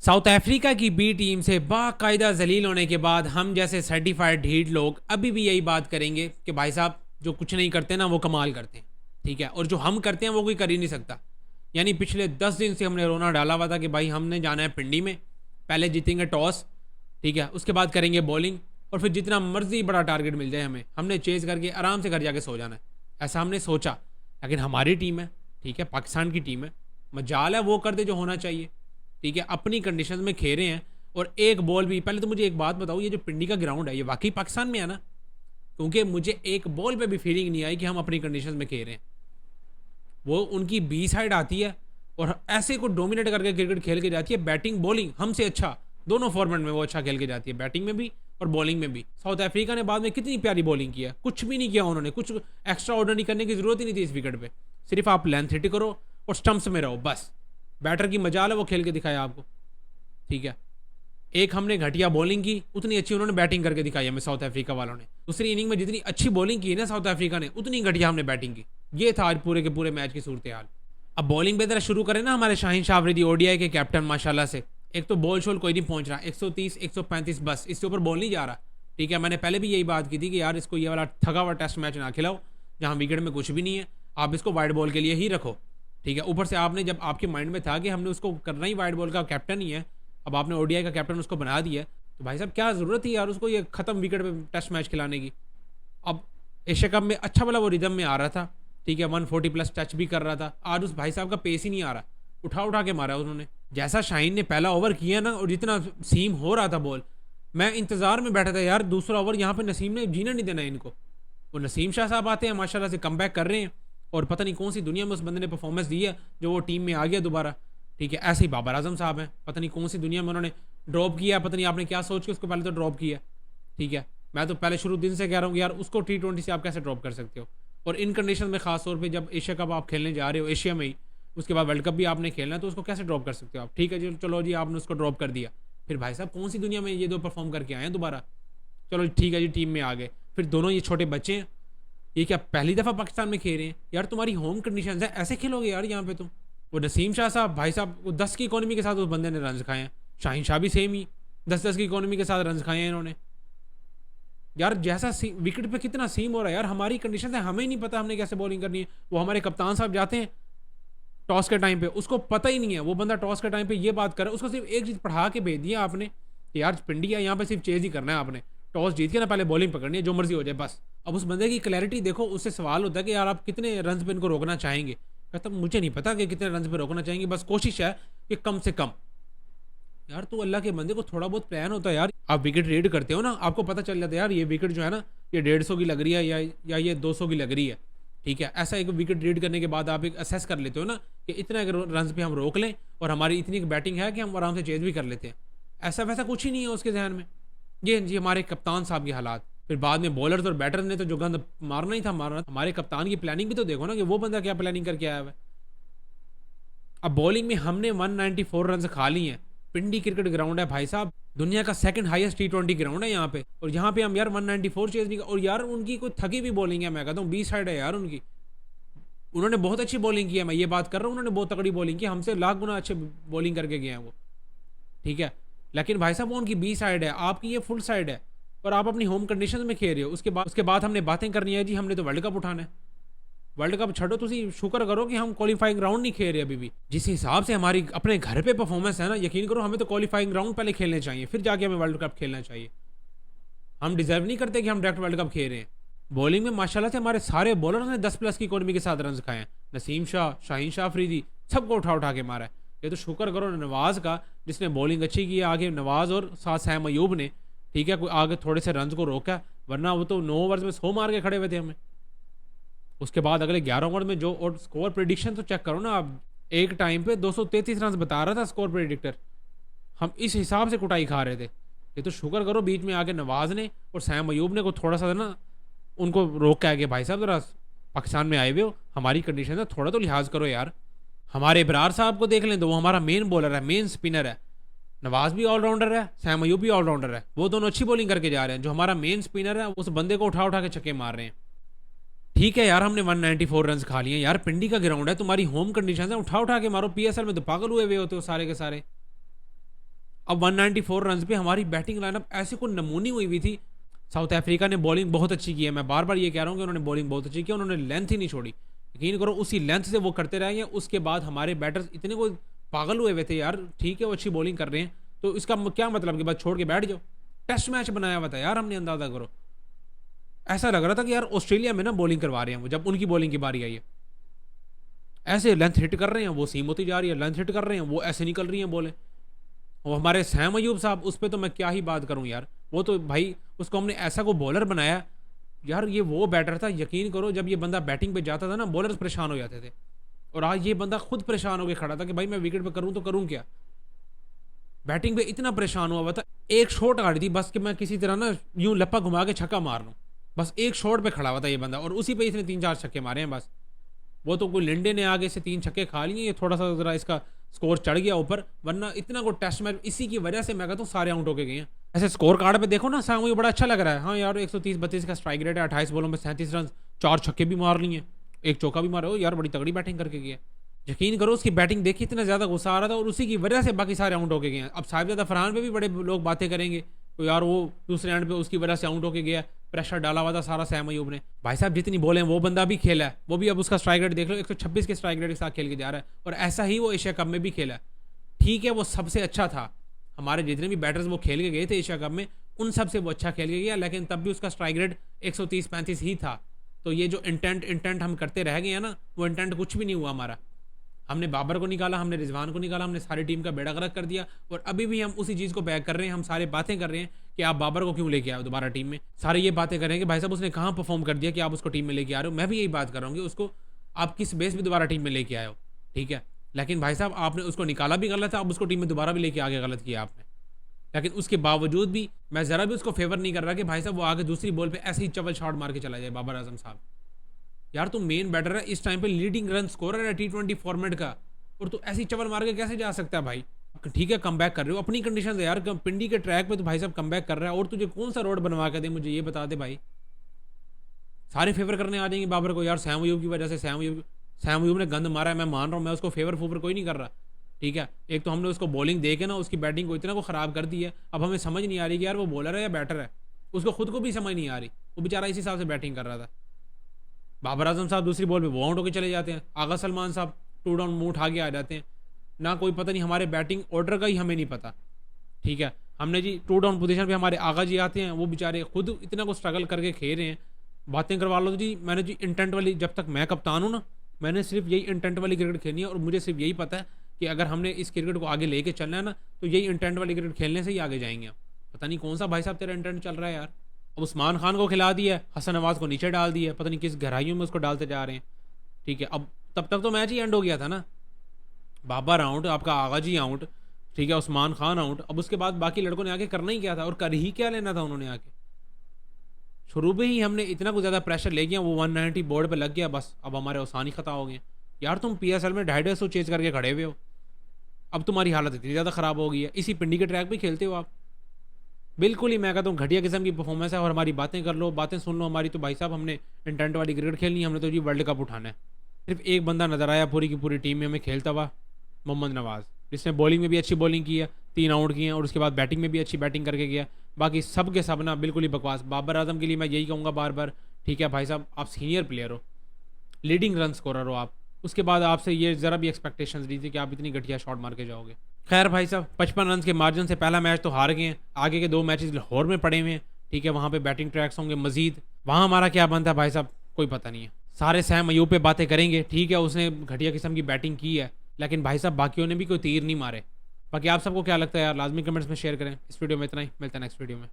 South Africa की B team से बाकायदा जलील होने के बाद हम जैसे सर्टिफाइड ढीठ लोग अभी भी यही बात करेंगे कि भाई साहब जो कुछ नहीं करते ना वो कमाल करते हैं, ठीक है, और जो हम करते हैं वो कोई कर ही नहीं सकता। यानी पिछले 10 दिन से हमने रोना डाला हुआ था कि भाई हमने जाना है पिंडी में, पहले जीतेंगे टॉस, ठीक है, उसके बाद करेंगे बॉलिंग और फिर जितना मर्जी बड़ा टारगेट मिल जाए हमें, हमने चेज करके आराम से घर जाके सो जाना है, ऐसा हमने सोचा। लेकिन हमारी टीम है, ठीक है, पाकिस्तान की टीम है, मजाल है वो कर दे जो होना चाहिए, ठीक है, अपनी कंडीशन में खेल रहे हैं। और एक बॉल भी, पहले तो मुझे एक बात बताओ, ये जो पिंडी का ग्राउंड है ये वाकई पाकिस्तान में है ना? क्योंकि मुझे एक बॉल पे भी फीलिंग नहीं आई कि हम अपनी कंडीशन में खेल रहे हैं। वो उनकी बी साइड आती है और ऐसे को डोमिनेट करके क्रिकेट खेल के जाती है, बैटिंग बॉलिंग हमसे अच्छा, दोनों फॉर्मेट में वो अच्छा खेल के जाती है, बैटिंग में भी और बॉलिंग में भी। साउथ अफ्रीका ने बाद में कितनी प्यारी बॉलिंग किया, कुछ भी नहीं किया उन्होंने, कुछ एक्स्ट्रा ऑर्डनरी करने की जरूरत ही नहीं थी इस विकेट पे, सिर्फ आप लेंथ हिट करो और स्टंप्स में रहो बस। बैटर की मजाल है वो खेल के दिखाया आपको, ठीक है। एक हमने घटिया बॉलिंग की, उतनी अच्छी उन्होंने बैटिंग करके दिखाई हमें साउथ अफ्रीका वालों ने। दूसरी इनिंग में जितनी अच्छी बॉलिंग की ना साउथ अफ्रीका ने, उतनी घटिया हमने बैटिंग की। ये था आज पूरे के पूरे मैच की सूरत हाल। अब बॉलिंग पे जरा शुरू करें ना हमारे शाहीन शाह अफरीदी ओडीआई के कैप्टन माशाल्लाह से। एक तो बॉल शॉल कोई नहीं पहुंच रहा, 130 135 बस, इससे ऊपर बॉल नहीं जा रहा, ठीक है। मैंने पहले भी यही बात की थी कि यार इसको ये वाला थका हुआ टेस्ट मैच ना खिलाओ जहाँ विकेट में कुछ भी नहीं है, आप इसको वाइड बॉल के लिए ही रखो, ठीक है। ऊपर से आपने, जब आपके माइंड में था कि हमने उसको करना ही वाइड बॉल का कैप्टन ही है, अब आपने ओडीआई का कैप्टन उसको बना दिया, तो भाई साहब क्या ज़रूरत थी यार उसको ये ख़त्म विकेट पे टेस्ट मैच खिलाने की। अब एशिया कप में अच्छा वाला वो रिदम में आ रहा था, ठीक है, 140 प्लस टच भी कर रहा था। आज उस भाई साहब का पेस ही नहीं आ रहा, उठा उठा के मारा उन्होंने। जैसा शाहीन ने पहला ओवर किया ना और जितना सीम हो रहा था बॉल, मैं इंतज़ार में बैठा था यार दूसरा ओवर यहाँ पे नसीम ने जीना नहीं देना इनको। वो नसीम शाह साहब आते हैं माशाल्लाह से, कम बैक कर रहे हैं, और पता नहीं कौन सी दुनिया में उस बंदे ने परफॉर्मेंस दी है जो वो टीम में आ गया दोबारा, ठीक है। ऐसे ही बाबर आजम साहब हैं, पता नहीं कौन सी दुनिया में उन्होंने ड्रॉप किया, पता नहीं आपने क्या सोच के उसको पहले तो ड्रॉप किया, ठीक है। मैं तो पहले शुरू दिन से कह रहा हूँ यार उसको T20 से आप कैसे ड्रॉप कर सकते हो, और इन कंडीशन में खास तौर पे जब एशिया कप आप खेलने जा रहे हो एशिया में ही, उसके बाद वर्ल्ड कप भी आपने खेलना है, तो उसको कैसे ड्रॉप कर सकते हो आप? ठीक है जी, चलो जी आपने उसको ड्रॉप कर दिया, फिर भाई साहब कौन सी दुनिया में ये दो परफॉर्म करके आए हैं दोबारा? चलो ठीक है जी, टीम में आ गए, फिर दोनों ये छोटे बच्चे हैं, ये क्या पहली दफ़ा पाकिस्तान में खेल रहे हैं? यार तुम्हारी होम कंडीशन है, ऐसे खेलोगे यार यहाँ पे तुम? वो नसीम शाह साहब भाई साहब, वो 10 की इकोनॉमी के साथ उस बंदे ने रन खाए हैं। शाहीन शाह भी सेम ही 10-10 की इकोनॉमी के साथ रन खाए हैं इन्होंने। यार जैसा विकेट पे कितना सीम हो रहा है यार, हमारी कंडीशन है, हमें ही नहीं पता हमने कैसे बॉलिंग करनी है। वो हमारे कप्तान साहब जाते हैं टॉस के टाइम पे, उसको पता ही नहीं है, वो बंदा टॉस के टाइम पे ये बात कर रहा है, उसको सिर्फ एक चीज़ पढ़ा के भेज दिया आपने कि यार पिंडी है यहाँ पे सिर्फ चेज ही करना है आपने, टॉस जीत के ना पहले बॉलिंग पकड़नी है, जो मर्जी हो जाए बस। अब उस बंदे की क्लैरिटी देखो, उससे सवाल होता है कि यार आप कितने रन पे इनको रोकना चाहेंगे? कहता मुझे नहीं पता कि कितने रन पे रोकना चाहेंगे, बस कोशिश है कि कम से कम। यार तो अल्लाह के बंदे को थोड़ा बहुत प्लान होता है यार। आप विकेट रीड करते हो ना, आपको पता चल जाता है यार ये विकेट जो है ना ये 150 की लग रही है या ये 200 की लग रही है, ठीक है। ऐसा एक विकेट रीड करने के बाद आप एक असेस कर लेते हो ना कि इतना अगर रन पे हम रोक लें और हमारी इतनी बैटिंग है कि हम आराम से चेज भी कर लेते हैं। ऐसा वैसा कुछ ही नहीं है उसके जहन में। ये जी हमारे कप्तान साहब के हालात। फिर बाद में बॉलर्स और बैटर ने तो जो गंद मारना ही था मारना। हमारे कप्तान की प्लानिंग भी तो देखो ना कि वो बंदा क्या प्लानिंग करके आया हुआ है। अब बॉलिंग में हमने 194 रन खा ली हैं। पिंडी क्रिकेट ग्राउंड है भाई साहब, दुनिया का सेकंड हाईएस्ट T20 ग्राउंड है यहाँ पे, और यहाँ पे हम यार 194 चेज नहीं। और यार उनकी कोई थकी भी बॉलिंग है, मैं कहता हूँ 20 साइड है यार उनकी। उन्होंने बहुत अच्छी बॉलिंग की है, मैं ये बात कर रहा हूँ, उन्होंने बहुत तगड़ी बॉलिंग की, हमसे लाख गुना अच्छे बॉलिंग करके गए हैं वो, ठीक है। लेकिन भाई साहब वो उनकी बी साइड है, आपकी ये फुल साइड है, और आप अपनी होम कंडीशन में खेल रहे हो। उसके बाद हमने बातें करनी है जी हमने तो वर्ल्ड कप उठाना है। वर्ल्ड कप छड़ो, तुम शुक्र करो कि हम क्वालिफाइंग राउंड नहीं खेल रहे अभी भी। जिस हिसाब से हमारी अपने घर पे परफॉर्मेंस है ना, यकीन करो हमें तो क्वालिफाइंग राउंड पहले खेलने चाहिए, फिर जाके हमें वर्ल्ड कप खेलना चाहिए। हम डिजर्व नहीं करते कि हम डायरेक्ट वर्ल्ड कप खेल रहे हैं। बॉलिंग में माशाल्लाह से हमारे सारे बॉलर्स ने 10 प्लस की इकोनॉमी के साथ रन खाए हैं। नसीम शाह, शाहीन शाह अफरीदी, सबको उठा उठा के मारा है। ये तो शुक्र करो नवाज का, जिसने बॉलिंग अच्छी की है, आगे नवाज और साथ सैम अयूब ने, ठीक है, कोई आगे थोड़े से रन को रोका, वरना वो तो 9 ओवर्स में 100 मार के खड़े हुए थे हमें। उसके बाद अगले 11 ओवर में जो, और स्कोर प्रिडिक्शन तो चेक करो ना आप, एक टाइम पे 233 रन बता रहा था स्कोर प्रिडिक्टर, हम इस हिसाब से कुटाई खा रहे थे। ये तो शुक्र करो बीच में आके नवाज ने और सैम अयूब ने को थोड़ा सा ना उनको रोक के आगे, भाई साहब जरा पाकिस्तान में आए हुए हो, हमारी कंडीशन है, थोड़ा तो लिहाज करो यार। हमारे इब्रार साहब को देख लें तो वो हमारा मेन बॉलर है, मेन स्पिनर है। नवाज भी ऑलराउंडर है, सैम अयूब भी ऑलराउंडर है, वो दोनों अच्छी बॉलिंग करके जा रहे हैं। जो हमारा मेन स्पिनर है उस बंदे को उठा उठा के छक्के मार रहे हैं। ठीक है यार, हमने 194 रन खा लिए यार, पिंडी का ग्राउंड है, तुम्हारी होम कंडीशन है, उठा उठा के मारो। PSL में तो पागल हुए हुए होते हो सारे के सारे। अब 194 रन पे हमारी बैटिंग लाइनअप ऐसे को नमूनी हुई थी। साउथ अफ्रीका ने बॉलिंग बहुत अच्छी की है, मैं बार बार ये कह रहा हूँ कि उन्होंने बॉलिंग बहुत अच्छी की, उन्होंने लेंथ ही नहीं छोड़ी। यकीन करो उसी लेंथ से वो करते रहेंगे। उसके बाद हमारे बैटर्स इतने को पागल हुए हुए थे यार, ठीक है वो अच्छी बॉलिंग कर रहे हैं तो इसका क्या मतलब कि बस छोड़ के बैठ जाओ। टेस्ट मैच बनाया हुआ था यार हमने, अंदाजा करो। ऐसा लग रहा था कि यार ऑस्ट्रेलिया में ना बॉलिंग करवा रहे हैं वो, जब उनकी बॉलिंग की बारी आई है। ऐसे लेंथ हिट कर रहे हैं, वो सीम होती जा रही है, लेंथ हिट कर रहे हैं, वो ऐसे निकल रही हैं बॉलें। और हमारे सैम अयूब साहब, उस पर तो मैं क्या ही बात करूं यार। वो तो भाई उसको हमने ऐसा को बॉलर बनाया यार। ये वो बैटर था, यकीन करो जब ये बंदा बैटिंग पे जाता था ना, बॉलर्स परेशान हो जाते थे। और आज ये बंदा खुद परेशान होकर खड़ा था कि भाई मैं विकेट पे करूं तो करूं क्या। बैटिंग पे इतना परेशान हुआ था, एक शॉट आ रही थी बस कि मैं किसी तरह ना यूं लप्पा घुमा के छक्का मार लूं, बस एक शॉट पे खड़ा हुआ था ये बंदा, और उसी पे इसने 3-4 छक्के मारे हैं बस। वो तो कोई लिंडे ने आगे से 3 छक्के खा लिए, ये थोड़ा सा जरा इसका स्कोर चढ़ गया ऊपर, वरना इतना को टेस्ट मैच इसी की वजह से मैं कहता हूँ सारे आउट होके गए हैं। ऐसे स्कोर कार्ड पे देखो ना, सामने मुझे बड़ा अच्छा लग रहा है। हाँ यार 130-32 का स्ट्राइक रेट है, 28 बॉलों में 37 रन, 4 छक्के भी मार लिए, एक चौका भी मारा हो यार, बड़ी तगड़ी बैटिंग करके गया। यकीन करो उसकी बैटिंग देखी, इतना ज्यादा गुस्सा आ रहा था और उसी की वजह से बाकी सारे आउट होके गए हैं। अब साहिबजादा फरहान पे भी बड़े लोग बातें करेंगे तो यार वो दूसरे एंड पे उसकी वजह से आउट होके गया, प्रेशर डाला हुआ था सारा सैम अयूब ने। भाई साहब जितनी बॉलें वो बंदा भी खेला है, वो भी अब उसका स्ट्राइक रेट देख लो, 126 के स्ट्राइक रेट के साथ खेल के जा रहा है, और ऐसा ही वो एशिया कप में भी खेला है। ठीक है वो सबसे अच्छा था, हमारे जितने भी बैटर्स वो खेल के गए थे एशिया कप में उन सबसे वो अच्छा खेल के गया, लेकिन तब भी उसका स्ट्राइक रेट 130-35 ही था। तो ये जो इंटेंट हम करते रह गए हैं ना, वो इंटेंट कुछ भी नहीं हुआ हमारा। हमने बाबर को निकाला, हमने रिजवान को निकाला, हमने सारी टीम का बेड़ा गर्क कर दिया, और अभी भी हम उसी चीज़ को बैक कर रहे हैं। हम सारे बातें कर रहे हैं कि आप बाबर को क्यों लेके आए दोबारा टीम में। सारे ये बातें कर रहे हैं कि भाई साहब उसने कहाँ परफॉर्म कर दिया कि आप उसको टीम में लेके आ रहे हो। मैं भी यही बात कर रहा हूँ कि उसको आप किस बेस पे दोबारा टीम में लेके आए हो, ठीक है। लेकिन भाई साहब आपने उसको निकाला भी गलत है, अब उसको टीम में दोबारा भी लेके आगे गलत किया आपने। लेकिन उसके बावजूद भी मैं ज़रा भी उसको फेवर नहीं कर रहा कि भाई साहब वो आगे दूसरी बॉल पे ऐसे ही चवल शॉट मार के चला जाए बाबर आजम साहब। यार तुम मेन बैटर है, इस टाइम पे लीडिंग रन स्कोरर है T20 फॉर्मेट का, और तू ऐसी चवल मार के कैसे जा सकता है भाई। ठीक है कम बैक कर रहे हो अपनी कंडीशन है यार, पिंडी के ट्रैक पे तो भाई साहब कम बैक कर रहा है, और तुझे कौन सा रोड बनवा के दे मुझे ये बता दे भाई। सारे फेवर करने आ जाएंगे बाबर को यार, सैम अयूब की वजह से। सैम अयूब ने गंद मारा है, मैं मान रहा हूँ, मैं उसको फेवर कोई नहीं कर रहा, ठीक है। एक तो हमने उसको बॉलिंग दे के ना उसकी बैटिंग को इतना को ख़राब कर दी है, अब हमें समझ नहीं आ रही कि यार वो बॉलर है या बैटर है, उसको खुद को भी समझ नहीं आ रही। वो बेचारा इसी हिसाब से बैटिंग कर रहा था। बाबर आजम साहब दूसरी बॉल पे वो आउट होकर चले जाते हैं, आगा सलमान साहब 2 डाउन मुंह उठा के आ जाते हैं। ना कोई पता नहीं, हमारे बैटिंग ऑर्डर का ही हमें नहीं पता, ठीक है। हमने जी 2 डाउन पोजीशन पे हमारे आगा जी आते हैं, वो बेचारे खुद इतना को स्ट्रगल करके खेल रहे हैं। बातें करवा लो जी, मैंने जी इंटेंट वाली, जब तक मैं कप्तान हूँ ना, मैंने सिर्फ यही इंटेंट वाली क्रिकेट खेलनी है, और मुझे सिर्फ यही पता है कि अगर हमने इस क्रिकेट को आगे लेके चलना है ना, तो यही इंटेंट वाली क्रिकेट खेलने से ही आगे जाएंगे। पता नहीं कौन सा भाई साहब तेरा इंटेंट चल रहा है यार। अब उस्मान खान को खिला दिया है, हसन नवाज को नीचे डाल दिया है, पता नहीं किस गहराइयों में उसको डालते जा रहे हैं, ठीक है। अब तब तक तो मैच ही एंड हो गया था ना, बाबर आउट, आपका आगा जी आउट, ठीक है, उस्मान खान आउट। अब उसके बाद बाकी लड़कों ने आके करना ही क्या था, और कर ही क्या लेना था उन्होंने आके। शुरू में ही हमने इतना कुछ ज़्यादा प्रेशर ले गया, वो 190 बोर्ड पे लग गया, बस अब हमारे आसानी खता हो गए। यार तुम PSL में 250 चेज करके खड़े हुए हो, अब तुम्हारी हालत इतनी ज़्यादा ख़राब हो गई है, इसी पिंडी के ट्रैक पे खेलते हो आप। बिल्कुल ही मैं कहता हूँ घटिया किस्म की परफॉर्मेंस है, और हमारी बातें कर लो, बातें सुन लो हमारी, तो भाई साहब हमने इंटेंट वाली क्रिकेट खेलनी है, हमने तो जी वर्ल्ड कप उठाना है। सिर्फ एक बंदा नज़र आया पूरी की पूरी टीम में हमें खेलता हुआ, मोहम्मद नवाज़, जिसने बॉलिंग में भी अच्छी बॉलिंग की है, 3 आउट किए हैं, और उसके बाद बैटिंग में भी अच्छी बैटिंग करके गया। बाकी सब के सब ना बिल्कुल ही बकवास। बाबर आजम के लिए मैं यही कहूँगा बार बार, ठीक है भाई साहब आप सीनियर प्लेयर हो, लीडिंग रन स्कोरर हो आप, उसके बाद आपसे ये ज़रा भी एक्सपेक्टेशंस नहीं थी कि आप इतनी घटिया शॉट मार के जाओगे। खैर भाई साहब 55 रन के मार्जिन से पहला मैच तो हार गए हैं, आगे के 2 मैचेस लाहौर में पड़े हुए हैं, ठीक है, वहाँ पे बैटिंग ट्रैक्स होंगे मजीद, वहाँ हमारा क्या बनता है भाई साहब कोई पता नहीं है। सारे सैम अयूब पे बातें करेंगे, ठीक है, उसने घटिया किस्म की बैटिंग की है, लेकिन भाई साहब बाकियों ने भी कोई तीर नहीं मारे। बाकी आप सबको क्या लगता है यार, लाजमी कमेंट्स में शेयर करें। इस वीडियो में इतना ही, मिलता है नेक्स्ट वीडियो में।